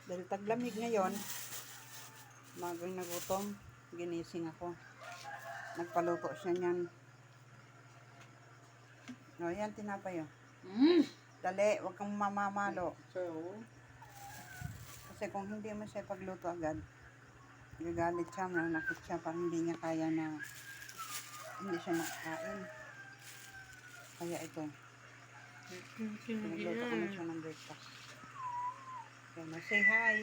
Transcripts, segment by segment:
Dahil taglamig ngayon, magang nagutom, ginising ako. Nagpaluto siya niyan. No, yan, tinapay yun. Dali, huwag kang mamamalo. Kasi kung hindi mo siya pagluto agad, gagalit siya, nanakit siya, parang hindi niya kaya na hindi siya makakain. Kaya ito, pinagluto ko na siya ng breakfast. Kaya say hi.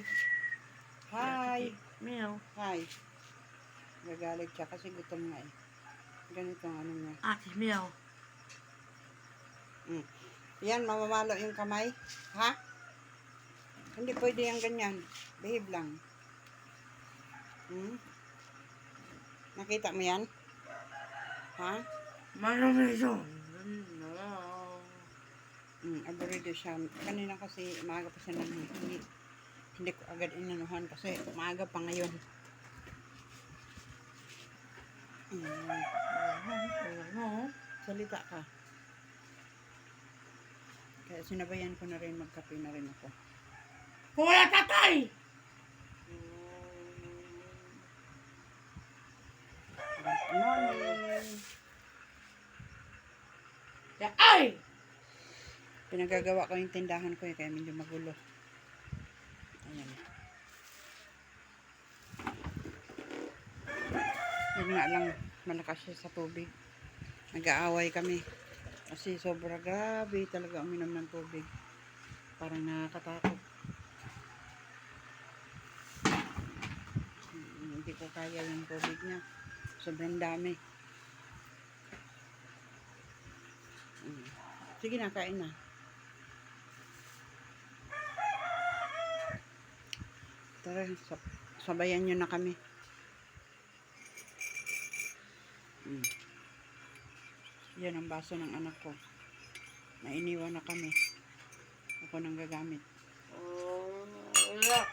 Hi. Meow. Hi. Gagalit siya kasi gutom nga eh. Ganito ang ano niya. Ate, meow. Yan, mamamalo yung kamay. Ha? Hindi pwede yung ganyan. Behave lang. Nakita mo yan? Ha? Malamison. Aburido siya. Kanina kasi maaga pa siya hindi ko agad inanuhan kasi maaga pa ngayon. Salita ka. Kaya sinabayan ko na rin, magkape na rin ako. Wala tatay! Good morning. Ay! Pinagagawa ko yung tindahan ko kaya medyo magulo. Ayan. Yun nga lang, malakas siya sa tubig. Nag-aaway kami. Kasi sobra grabe talaga uminom ng tubig. Parang nakakatakot. Hindi ko kaya yung tubig niya. Sobrang dami. Sige na, kain na. Tara, sabayan nyo na kami. Yan ang baso ng anak ko. Nainiwan na kami. Ako nang gagamit. Wala.